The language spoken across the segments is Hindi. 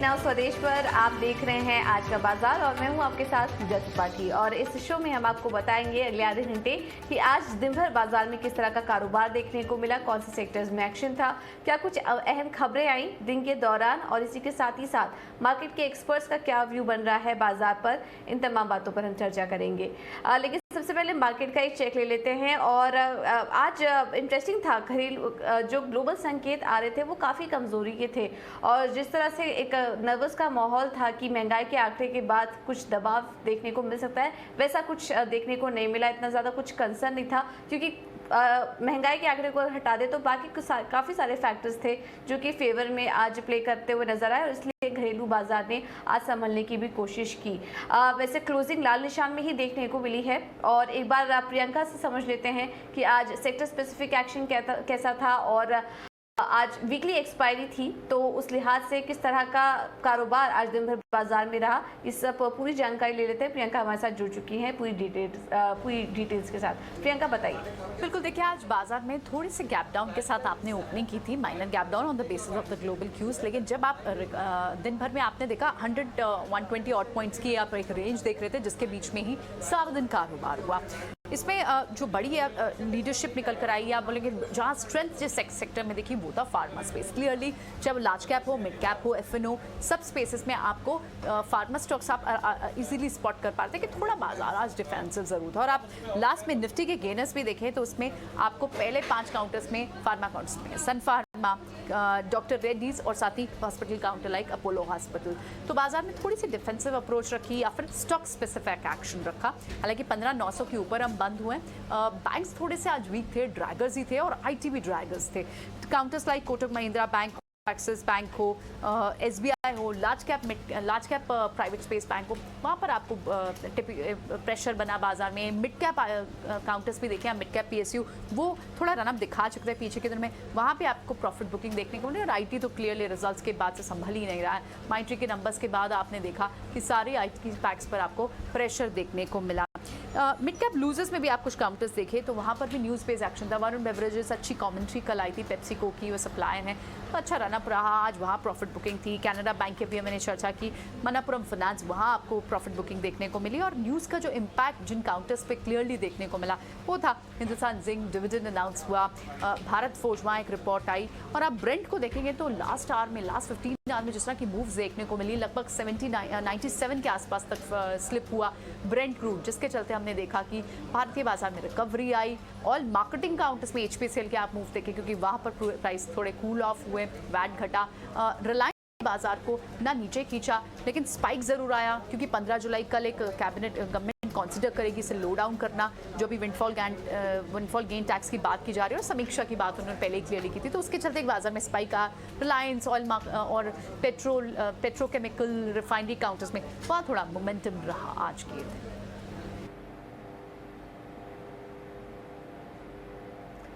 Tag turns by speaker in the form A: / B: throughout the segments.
A: नाउ स्वदेश पर आप देख रहे हैं आज का बाजार और मैं हूं आपके साथ पूजा त्रिपाठी। और इस शो में हम आपको बताएंगे अगले आधे घंटे कि आज दिन भर बाजार में किस तरह का कारोबार देखने को मिला, कौन से सेक्टर्स में एक्शन था, क्या कुछ अहम खबरें आई दिन के दौरान और इसी के साथ ही साथ मार्केट के एक्सपर्ट्स का क्या व्यू बन रहा है बाजार पर। इन तमाम बातों पर हम चर्चा करेंगे। लेकिन सबसे पहले मार्केट का एक चेक ले लेते हैं। और आज इंटरेस्टिंग था, घरेलू जो ग्लोबल संकेत आ रहे थे वो काफ़ी कमजोरी के थे और जिस तरह से एक नर्वस का माहौल था कि महंगाई के आंकड़े के बाद कुछ दबाव देखने को मिल सकता है, वैसा कुछ देखने को नहीं मिला। इतना ज़्यादा कुछ कंसर्न नहीं था क्योंकि महंगाई के आंकड़े को हटा दे तो बाकी काफ़ी सारे फैक्टर्स थे जो कि फेवर में आज प्ले करते हुए नजर आए और इसलिए घरेलू बाजार ने आज संभलने की भी कोशिश की। वैसे क्लोजिंग लाल निशान में ही देखने को मिली है। और एक बार प्रियंका से समझ लेते हैं कि आज सेक्टर स्पेसिफिक एक्शन कैसा था और आज वीकली एक्सपायरी थी तो उस लिहाज से किस तरह का कारोबार आज दिन भर बाजार में रहा, इस सब पूरी जानकारी ले लेते हैं। प्रियंका हमारे साथ जुड़ चुकी हैं पूरी डिटेल्स के साथ। प्रियंका बताइए।
B: बिल्कुल, देखिए आज बाजार में थोड़ी सी गैप डाउन के साथ आपने ओपनिंग की थी, minor gap down on the basis of the global cues. लेकिन जब आप दिन भर में आपने देखा 120 ऑड पॉइंट्स की आप एक रेंज देख रहे थे जिसके बीच में ही सारा दिन कारोबार हुआ। इसमें जो बड़ी लीडरशिप निकल कर आई, आप बोलेंगे जहाँ स्ट्रेंथ जिस सेक्टर में देखी वो था फार्मा स्पेस। क्लियरली जब लार्ज कैप हो, मिड कैप हो, एफएनओ, सब स्पेसेस में आपको फार्मा स्टॉक्स आप इजीली स्पॉट कर पाते कि थोड़ा बाजार आज डिफेंसिव जरूर था। और आप लास्ट में निफ्टी के गेनर्स भी देखें तो उसमें आपको पहले 5 काउंटर्स में फार्मा काउंटर्स में सन फार्मा, डॉक्टर रेड्डीज और साथ ही hospital counter like Apollo hospital. तो बाजार में थोड़ी सी डिफेंसिव अप्रोच रखी या फिर स्टॉक स्पेसिफिक एक्शन रखा। हालांकि 15,900 के ऊपर हम बंद हुए। बैंक्स थोड़े से आज वीक थे, ड्रैगर्स ही थे और आईटी भी ड्रैगर्स थे। Counters like Kotak Mahindra bank, axis bank हो, एसबीआई हो, large cap private space bank हो, वहाँ पर आपको प्रेशर बना बाजार में। मिड कैप काउंटर्स भी देखें, मिड कैप पीएसयू वो थोड़ा रनअप दिखा चुके थे पीछे के दिन में, वहाँ पे आपको प्रॉफिट बुकिंग देखने को मिली। और आईटी तो क्लियरली रिजल्ट्स के बाद से संभल ही नहीं रहा है। माइंट्री के नंबर्स के बाद आपने देखा कि सारे आईटी पैक्स पर आपको प्रेशर देखने को मिला। मिड कैप लूजर्स में भी आप कुछ काउंटर्स देखे तो वहाँ पर भी न्यूज़ बेस्ड एक्शन था। वरुण बेवरेजेस अच्छी कमेंट्री कल आई थी, पेप्सिको की वो सप्लायर है तो अच्छा रनअप रहा आज, वहाँ प्रॉफिट बुकिंग थी। कैनेडा बैंक के भी मैंने चर्चा की, मनप्पुरम फाइनेंस, वहाँ आपको प्रॉफिट बुकिंग देखने को मिली। और न्यूज़ का जो इम्पैक्ट जिन काउंटर्स पे क्लियरली देखने को मिला वो था हिंदुस्तान जिंक डिविडेंड अनाउंस हुआ, भारत फोर्ज वहाँ एक रिपोर्ट आई। और आप ब्रेंट को देखेंगे तो लास्ट 15 आवर में जिस तरह की मूव्स देखने को मिली, लगभग 97 के आसपास तक स्लिप हुआ ब्रेंट क्रूड, जिसके चलते हमने देखा कि भारतीय बाजार में रिकवरी आई। ऑल मार्केटिंग काउंटर्स में एचपीसीएल के आप मूव देखें क्योंकि वहाँ पर प्राइस थोड़े कूल ऑफ हुए, वैट घटा। रिलायंस बाजार को ना नीचे खींचा लेकिन स्पाइक जरूर आया क्योंकि 15 जुलाई कल एक कैबिनेट गवर्नमेंट कंसिडर करेगी इसे लो डाउन करना, जो भी विंडफॉल गेन टैक्स की बात की जा रही है और समीक्षा की बात उन्होंने पहले ही क्लियरली की थी। तो उसके चलते बाजार में स्पाइक आ, रिलायंस ऑयल और पेट्रोकेमिकल रिफाइनरी काउंटर्स में वहाँ थोड़ा मोमेंटम रहा आज के दिन।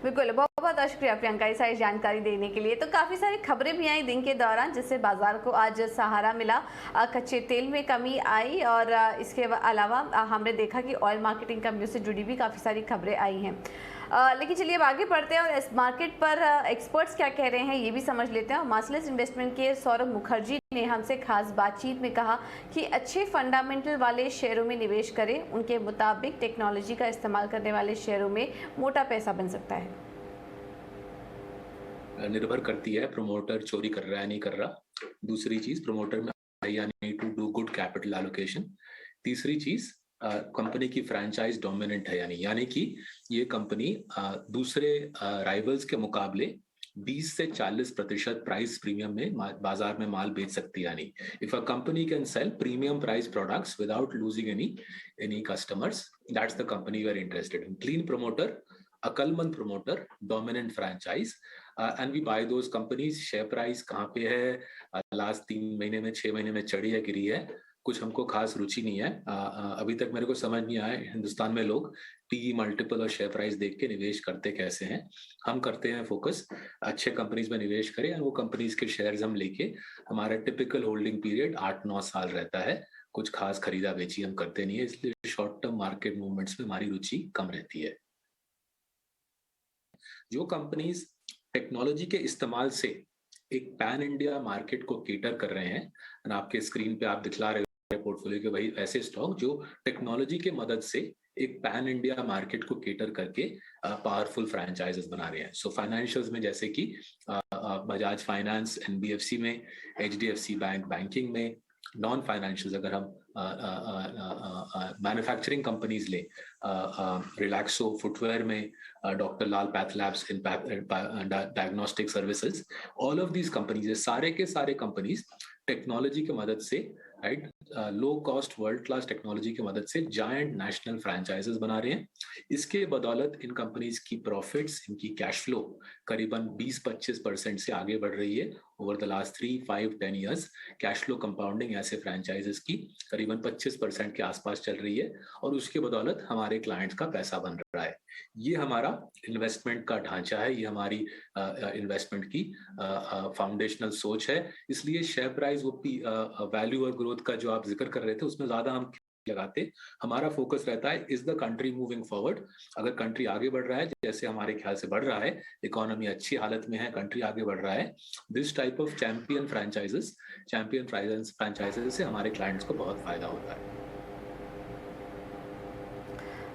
A: बिल्कुल, बहुत बहुत शुक्रिया प्रियंका ये सारी जानकारी देने के लिए। तो काफ़ी सारी खबरें भी आई दिन के दौरान जिससे बाजार को आज सहारा मिला। कच्चे तेल में कमी आई और इसके अलावा हमने देखा कि ऑयल मार्केटिंग कंपनियों से जुड़ी भी काफ़ी सारी खबरें आई हैं। लेकिन चलिए अब आगे बढ़ते हैं और इस मार्केट पर एक्सपर्ट्स क्या कह रहे हैं ये भी समझ लेते हैं। और मार्सलेस इन्वेस्टमेंट के सौरभ मुखर्जी ने हमसे खास बातचीत में कहा कि अच्छे फंडामेंटल वाले शेयरों में निवेश करें। उनके मुताबिक टेक्नोलॉजी का इस्तेमाल करने वाले शेयरों में मोटा पैसा बन सकता है।
C: निर्भर करती है प्रमोटर चोरी कर रहा है नहीं कर रहा। दूसरी चीज प्रमोटर में यानी to do good capital allocation. तीसरी चीज कंपनी की फ्रैंचाइज डोमिनेंट है यानी कि ये कंपनी दूसरे राइवल्स के मुकाबले 20 से 40% प्राइस प्रीमियम में बाजार में माल बेच सकती है। यानी if a company can sell premium price products without losing any customers, that's the company we are interested in. Clean promoter, अकलमंद promoter, dominant franchise and we buy those companies. Share price कहाँ पे है, लास्ट 3 महीने में 6 महीने में चढ़ी है गिरी है, कुछ हमको खास रुचि नहीं है। अभी तक मेरे को समझ नहीं आया हिंदुस्तान में लोग पीई मल्टीपल और शेयर प्राइस देख के निवेश करते कैसे हैं। हम करते हैं फोकस अच्छे कंपनीज में निवेश करें और वो कंपनीज के शेयर्स हम लेके, हमारा टिपिकल होल्डिंग पीरियड 8-9 साल रहता है। कुछ खास खरीदा बेची हम करते नहीं है, इसलिए शॉर्ट टर्म मार्केट मूवमेंट्स में हमारी रुचि कम रहती है। जो कंपनीज टेक्नोलॉजी के इस्तेमाल से एक पैन इंडिया मार्केट को केटर कर रहे हैं। और आपके स्क्रीन पे आप दिखला रहे हो पोर्टफोलियो के वही ऐसे स्टॉक जो टेक्नोलॉजी के मदद से एक पैन इंडिया मार्केट को केटर करके पावरफुल फ्रैंचाइजेस बना रहे हैं। सो फाइनेंशियल्स में जैसे कि बजाज फाइनेंस, एनबीएफसी में, एचडीएफसी बैंक बैंकिंग में, नॉन फाइनेंशियल्स अगर हम मैन्युफैक्चरिंग कंपनीज ले, रिलैक्सो फुटवेयर में, doctor Lal path labs in diagnostic services, all of these companies, सारे के सारे कंपनीज टेक्नोलॉजी की मदद से, right, low cost world class technology की मदद से जायंट नेशनल फ्रैंचाइजेस बना रहे हैं। इसके बदौलत इन कंपनीज की प्रॉफिट्स, इनकी कैश फ्लो करीबन 20-25% से आगे बढ़ रही है over the last 3, 5, 10 years. Cash flow compounding ऐसे फ्रैंचाइजेस की करीबन 25% के आसपास चल रही है और उसके बदौलत हमारे क्लाइंट्स का पैसा बन रहा है। ये हमारा इन्वेस्टमेंट का ढांचा है, ये हमारी इन्वेस्टमेंट की फाउंडेशनल सोच है। इसलिए शेयर प्राइस वो वैल्यू और ग्रोथ का जो आप जिक्र कर रहे थे उसमें ज्यादा हम लगाते, हमारा फोकस रहता है is the country moving forward. अगर कंट्री आगे बढ़ रहा है जैसे हमारे ख्याल से बढ़ रहा है, इकोनॉमी अच्छी हालत में है, कंट्री आगे बढ़ रहा है, दिस टाइप ऑफ चैंपियन फ्रैंचाइजेस से हमारे क्लाइंट्स को बहुत फायदा होता है।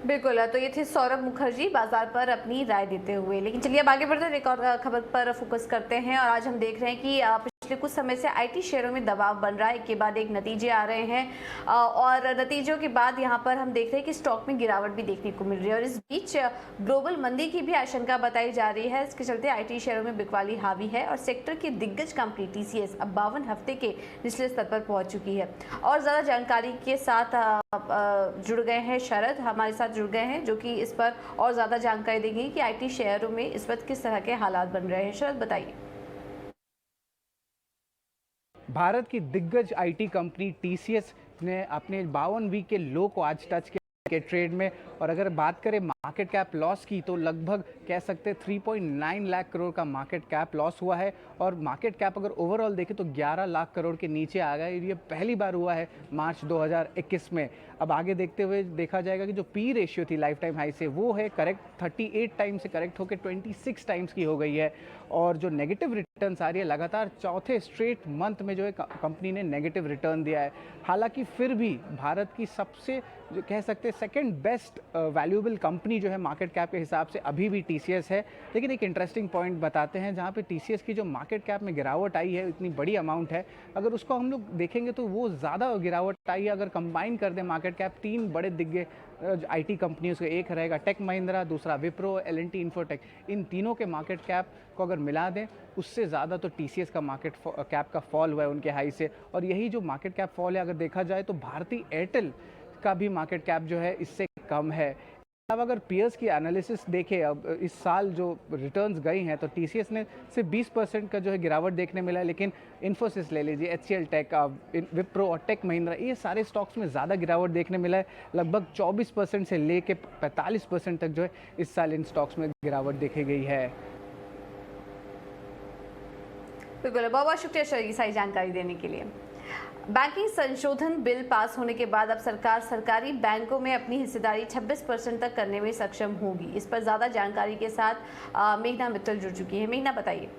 A: बिल्कुल, तो ये थे सौरभ मुखर्जी बाजार पर अपनी राय देते हुए। लेकिन चलिए अब आगे बढ़ते हैं, एक और खबर पर फोकस करते हैं। और आज हम देख रहे हैं कि पिछले कुछ समय से आईटी शेयरों में दबाव बन रहा है, एक के बाद एक नतीजे आ रहे हैं और नतीजों के बाद यहाँ पर हम देख रहे हैं कि स्टॉक में गिरावट भी देखने को मिल रही है। और इस बीच ग्लोबल मंदी की भी आशंका बताई जा रही है। इसके चलते आईटी शेयरों में बिकवाली हावी है और सेक्टर की दिग्गज कंपनी टीसीएस अब 52 हफ्ते के निचले स्तर पर पहुंच चुकी है। और ज़्यादा जानकारी के साथ जुड़ गए हैं शरद, हमारे साथ जुड़ गए हैं, जो कि इस पर और ज़्यादा जानकारी देंगे कि आईटी शेयरों में इस वक्त किस तरह के हालात बन रहे हैं। शरद, बताइए।
D: भारत की दिग्गज आईटी कंपनी टीसीएस ने अपने 52 वीक के लो को आज टच किया के ट्रेड में। और अगर बात करें मार्केट कैप लॉस की तो लगभग कह सकते 3.9 लाख करोड़ का मार्केट कैप लॉस हुआ है। और मार्केट कैप अगर ओवरऑल देखें तो 11 लाख करोड़ के नीचे आ गया। ये पहली बार हुआ है मार्च 2021 में। अब आगे देखते हुए देखा जाएगा कि जो पी रेशियो थी लाइफ टाइम हाई से वो है करेक्ट 38 टाइम्स से करेक्ट होकर 26 टाइम्स की हो गई है। और जो नेगेटिव रिटर्न आ रही है, लगातार चौथे स्ट्रेट मंथ में जो है कंपनी ने नेगेटिव रिटर्न दिया है। हालांकि फिर भी भारत की सबसे जो कह सकते हैं सेकंड बेस्ट वैल्यूएबल कंपनी जो है मार्केट कैप के हिसाब से अभी भी टीसीएस है। लेकिन एक इंटरेस्टिंग पॉइंट बताते हैं, जहां पे टीसीएस की जो मार्केट कैप में गिरावट आई है, इतनी बड़ी अमाउंट है, अगर उसको हम लोग देखेंगे तो वो ज़्यादा गिरावट आई है। अगर कंबाइन कर दें मार्केट कैप 3 बड़े दिग्गज आईटी कंपनियों से, एक रहेगा टेक महिंद्रा, दूसरा विप्रो, एल&टी इन्फोटेक, इन तीनों के मार्केट कैप को अगर मिला दें उससे ज़्यादा तो टीसीएस का मार्केट कैप का फॉल हुआ है उनके हाई से। और यही जो मार्केट कैप फॉल है, अगर देखा जाए तो भारतीय एयरटेल का भी मार्केट कैप जो है इससे कम है। अब अगर पीयर्स की एनालिसिस देखें, अब इस साल जो रिटर्न्स गई हैं तो टीसीएस ने सिर्फ 20% का जो है गिरावट देखने मिला है। लेकिन इन्फोसिस ले लीजिए, एचसीएल टेक, विप्रो और टेक महिंद्रा, ये सारे स्टॉक्स में ज़्यादा गिरावट देखने मिला है। लगभग 24% से लेके 45% तक जो है इस साल इन स्टॉक्स में गिरावट देखी गई है।
A: बिल्कुल, बहुत बहुत शुक्रिया शरद की सारी जानकारी देने के लिए। बैंकिंग संशोधन बिल पास होने के बाद अब सरकार सरकारी बैंकों में अपनी हिस्सेदारी 26% तक करने में सक्षम होगी। इस पर ज़्यादा जानकारी के साथ मेघना मित्तल जुड़ चुकी है। मेघना, बताइए।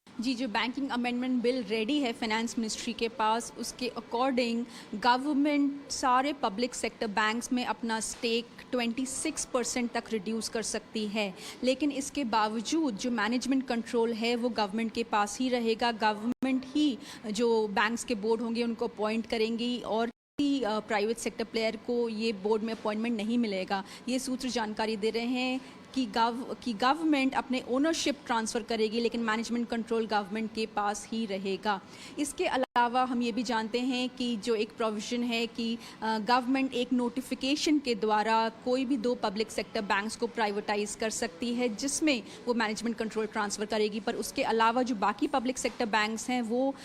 E: जी, जो बैंकिंग अमेंडमेंट बिल रेडी है फाइनेंस मिनिस्ट्री के पास, उसके अकॉर्डिंग गवर्नमेंट सारे पब्लिक सेक्टर बैंक्स में अपना स्टेक 26% तक रिड्यूस कर सकती है। लेकिन इसके बावजूद जो मैनेजमेंट कंट्रोल है वो गवर्नमेंट के पास ही रहेगा। गवर्नमेंट ही जो बैंक्स के बोर्ड होंगे उनको अपॉइंट करेंगी और प्राइवेट सेक्टर प्लेयर को ये बोर्ड में अपॉइंटमेंट नहीं मिलेगा। ये सूत्र जानकारी दे रहे हैं कि गवर्नमेंट अपने ओनरशिप ट्रांसफ़र करेगी, लेकिन मैनेजमेंट कंट्रोल गवर्नमेंट के पास ही रहेगा। इसके अलावा हम ये भी जानते हैं कि जो एक प्रोविज़न है कि गवर्नमेंट एक नोटिफिकेशन के द्वारा कोई भी 2 पब्लिक सेक्टर बैंक्स को प्राइवेटाइज कर सकती है, जिसमें वो मैनेजमेंट कंट्रोल ट्रांसफ़र करेगी। पर उसके अलावा जो बाकी पब्लिक सेक्टर बैंक्स हैं वो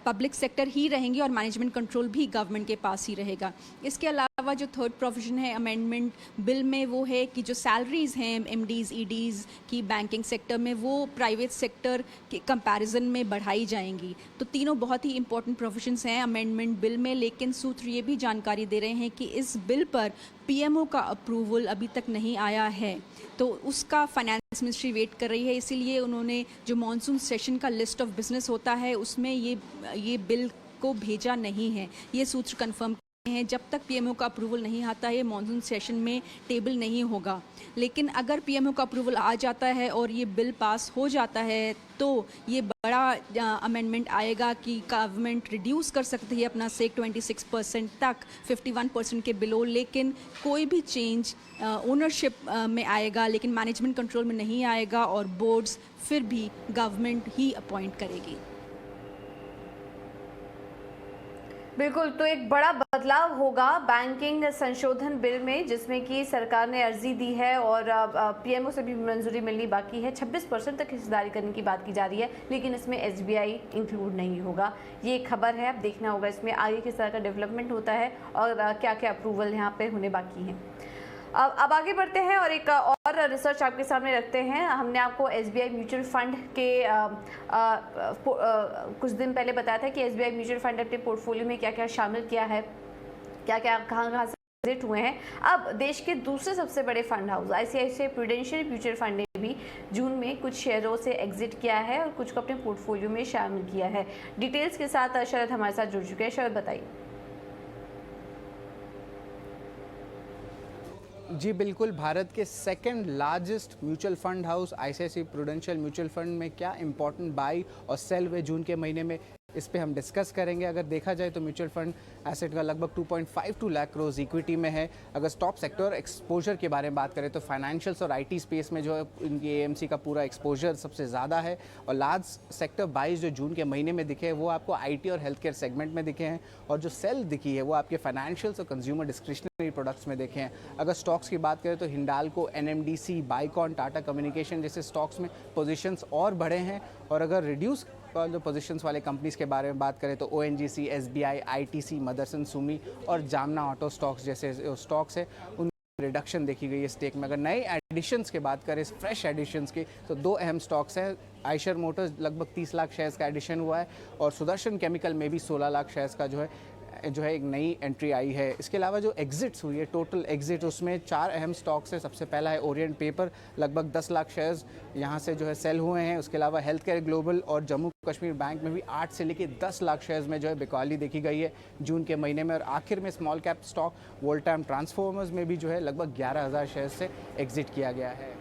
E: पब्लिक सेक्टर ही रहेंगे और मैनेजमेंट कंट्रोल भी गवर्नमेंट के पास ही रहेगा। इसके अलावा अलावा जो थर्ड प्रोविजन है अमेंडमेंट बिल में वो है कि जो सैलरीज हैं एमडीज ईडीज की बैंकिंग सेक्टर में वो प्राइवेट सेक्टर के कंपैरिजन में बढ़ाई जाएंगी। तो तीनों बहुत ही इंपॉर्टेंट प्रोविजंस हैं अमेंडमेंट बिल में, लेकिन सूत्र ये भी जानकारी दे रहे हैं कि इस बिल पर पीएमओ का अप्रूवल अभी तक नहीं आया है, तो उसका फाइनेंस मिनिस्ट्री वेट कर रही है। इसीलिए उन्होंने जो मॉनसून सेशन का लिस्ट ऑफ बिजनेस होता है उसमें ये बिल को भेजा नहीं है। ये सूत्र कंफर्म हैं जब तक पीएमओ का अप्रूवल नहीं आता है मॉनसून सेशन में टेबल नहीं होगा। लेकिन अगर पीएमओ का अप्रूवल आ जाता है और ये बिल पास हो जाता है तो ये बड़ा अमेंडमेंट आएगा कि गवर्नमेंट रिड्यूस कर सकती है अपना सेक 26% तक 51% के बिलो, लेकिन कोई भी चेंज ओनरशिप में आएगा लेकिन मैनेजमेंट कंट्रोल में नहीं आएगा और बोर्ड्स फिर भी गवर्नमेंट ही अपॉइंट करेगी।
A: बिल्कुल, तो एक बड़ा बदलाव होगा बैंकिंग संशोधन बिल में, जिसमें कि सरकार ने अर्जी दी है और पीएमओ से भी मंजूरी मिलनी बाकी है। 26% तक हिस्सेदारी करने की बात की जा रही है, लेकिन इसमें एसबीआई इंक्लूड नहीं होगा। ये एक खबर है, अब देखना होगा इसमें आगे किस तरह का डेवलपमेंट होता है और क्या क्या अप्रूवल यहाँ पे होने बाकी हैं। अब आगे बढ़ते हैं और एक और रिसर्च आपके सामने रखते हैं। हमने आपको एसबीआई म्यूचुअल फंड के कुछ दिन पहले बताया था कि एसबीआई म्यूचुअल फंड अपने पोर्टफोलियो में क्या क्या शामिल किया है, क्या क्या कहाँ से एग्जिट हुए हैं। अब देश के दूसरे सबसे बड़े fund house ICICI prudential mutual fund ने भी जून में कुछ शेयरों से एग्जिट किया है और कुछ को अपने पोर्टफोलियो में शामिल किया है। डिटेल्स के साथ शरद हमारे साथ जुड़ चुके हैं। शरद, बताइए।
D: जी बिल्कुल, भारत के second largest mutual fund house ICICI prudential mutual fund में क्या इंपॉर्टेंट बाई और सेल हुए जून के महीने में, इस पे हम डिस्कस करेंगे। अगर देखा जाए तो म्यूचुअल फंड एसेट का लगभग 2.52 लाख करोड़ इक्विटी में है। अगर स्टॉक सेक्टर एक्सपोजर के बारे में बात करें तो फाइनेंशियल्स और आईटी स्पेस में जो है इनकी एएमसी का पूरा एक्सपोजर सबसे ज़्यादा है। और लार्ज सेक्टर बाइज जो जून के महीने में दिखे वो आपको आईटी और हेल्थ केयर सेगमेंट में दिखे हैं, और जो सेल दिखी है वो आपके फाइनेंशियल्स और कंज्यूमर डिस्क्रिशनरी प्रोडक्ट्स में देखे हैं। अगर स्टॉक्स की बात करें तो हिंडाल्को, एनएमडीसी, बाइकॉन, टाटा कम्युनिकेशन जैसे स्टॉक्स में पोजीशंस और बढ़े हैं। और अगर रिड्यूस जो पोजीशंस वाले कंपनीज के बारे में बात करें तो ONGC, SBI, ITC, Motherson Sumi और जामना ऑटो स्टॉक्स जैसे स्टॉक्स है उन रिडक्शन देखी गई है स्टेक में। अगर नए एडिशंस की बात करें, फ्रेश एडिशंस की, तो दो अहम स्टॉक्स हैं। आयशर मोटर्स लगभग 30 लाख शेयर्स का एडिशन हुआ है और सुदर्शन केमिकल में भी 16 लाख शेयर्स का जो है एक नई एंट्री आई है। इसके अलावा जो एग्जिट्स हुई है, टोटल एग्जिट, उसमें 4 अहम स्टॉक्स है। सबसे पहला है ओरिएंट पेपर, लगभग 10 लाख शेयर्स यहाँ से जो है सेल हुए हैं। उसके अलावा हेल्थ केयर ग्लोबल और जम्मू कश्मीर बैंक में भी 8 से लेकर 10 लाख शेयर्स में जो है बिकवाली देखी गई है जून के महीने में। और आखिर में स्मॉल कैप स्टॉक वोल्टाम ट्रांसफॉर्मर्स में भी जो है लगभग 11,000 शेयर्स से एग्जिट किया गया है।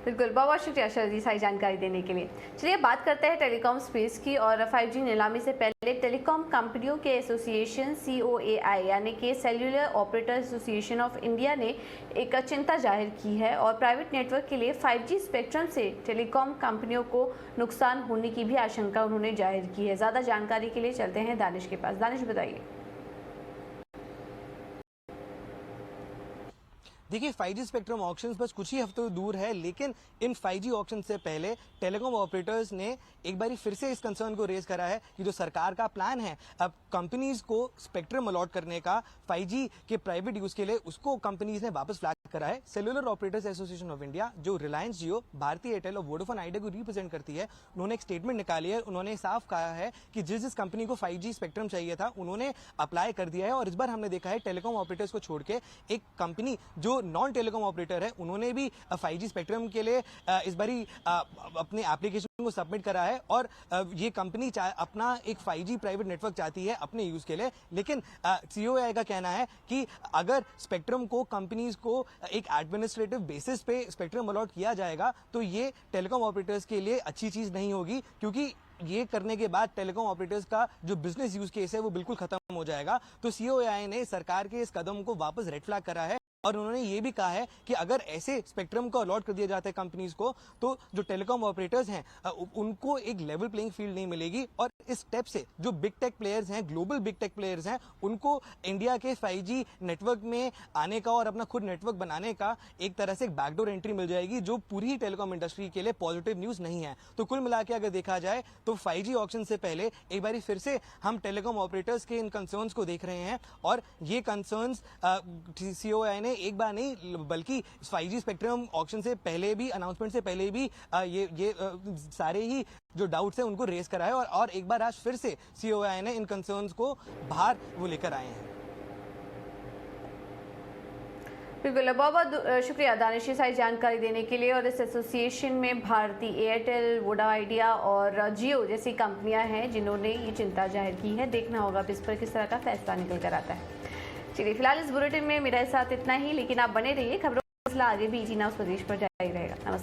A: बिल्कुल, बहुत बहुत शुक्रिया शरद जी सारी जानकारी देने के लिए। चलिए बात करते हैं टेलीकॉम स्पेस की। और 5G नीलामी से पहले टेलीकॉम कंपनियों के एसोसिएशन COAI यानी कि cellular operator association of India ने एक चिंता जाहिर की है और प्राइवेट नेटवर्क के लिए 5G स्पेक्ट्रम से टेलीकॉम कंपनियों को नुकसान होने की भी आशंका उन्होंने जाहिर की है। ज़्यादा जानकारी के लिए चलते हैं दानिश के पास। दानिश, बताइए।
F: देखिए, 5G स्पेक्ट्रम ऑक्शंस बस कुछ ही हफ्तों दूर है, लेकिन इन 5G ऑक्शन से पहले टेलीकॉम ऑपरेटर्स ने एक बार फिर से इस कंसर्न को रेज करा है कि जो सरकार का प्लान है अब कंपनीज को स्पेक्ट्रम अलॉट करने का 5G के प्राइवेट यूज के लिए, उसको कंपनीज ने वापस फ्लैग करा है। Cellular operators association of India, जो रिलायंस जियो, भारतीय एयरटेल और वोडाफोन आइडिया को रिप्रेजेंट करती है, उन्होंने एक स्टेटमेंट निकाली है। उन्होंने साफ कहा है कि जिस कंपनी को 5G स्पेक्ट्रम चाहिए था उन्होंने अप्लाई कर दिया है। और इस बार हमने देखा है टेलीकॉम ऑपरेटर्स को छोड़ के एक कंपनी जो नॉन टेलीकॉम ऑपरेटर है उन्होंने भी 5G स्पेक्ट्रम के लिए इस बारी अपने एप्लीकेशन को सबमिट करा है। और ये कंपनी अपना एक 5G प्राइवेट नेटवर्क चाहती है अपने यूज के लिए। लेकिन COAI का कहना है कि अगर स्पेक्ट्रम को कंपनीज को एक एडमिनिस्ट्रेटिव बेसिस पे स्पेक्ट्रम अलॉट किया जाएगा तो ये टेलीकॉम ऑपरेटर्स के लिए अच्छी चीज नहीं होगी, क्योंकि ये करने के बाद टेलीकॉम ऑपरेटर्स का जो बिजनेस यूज केस है वो बिल्कुल खत्म हो जाएगा। तो COAI ने सरकार के इस कदम को वापस रेड फ्लैग करा है। और उन्होंने ये भी कहा है कि अगर ऐसे स्पेक्ट्रम को अलॉट कर दिया जाता है कंपनीज को, तो जो टेलीकॉम ऑपरेटर्स हैं उनको एक लेवल प्लेइंग फील्ड नहीं मिलेगी। और इस स्टेप से जो बिग टेक प्लेयर्स हैं, ग्लोबल बिग टेक प्लेयर्स हैं, उनको इंडिया के 5G नेटवर्क में आने का और अपना खुद नेटवर्क बनाने का एक तरह से एक बैकडोर एंट्री मिल जाएगी, जो पूरी टेलीकॉम इंडस्ट्री के लिए पॉजिटिव न्यूज नहीं है। तो कुल मिला के अगर देखा जाए तो 5G ऑक्शन से पहले एक बार फिर से हम टेलीकॉम ऑपरेटर्स के इन कंसर्न्स को देख रहे हैं, और ये कंसर्न्स COAI ने एक बार नहीं बल्कि 5G स्पेक्ट्रम ऑक्शन से पहले भी, अनाउंसमेंट से पहले भी ये सारे ही जो डाउट्स हैं उनको रेज करा है, और एक बार आज फिर से COAI ने इन कंसर्न्स को बाहर वो लेकर आए हैं।
A: बिल्कुल, बहुत बहुत शुक्रिया दानिश सारी जानकारी देने के लिए। और इस एसोसिएशन में भारती एयरटेल, वोडा आइडिया और जियो जैसी कंपनियां हैं जिन्होंने ये चिंता जाहिर की है। देखना होगा इस पर किस तरह का फैसला निकल कर आता है। चलिए, फिलहाल इस बुलेटिन में मेरे साथ इतना ही, लेकिन आप बने रहिए, खबरों का सिलसिला आगे भी जी न्यूज़ प्रदेश पर जारी रहेगा। नमस्कार।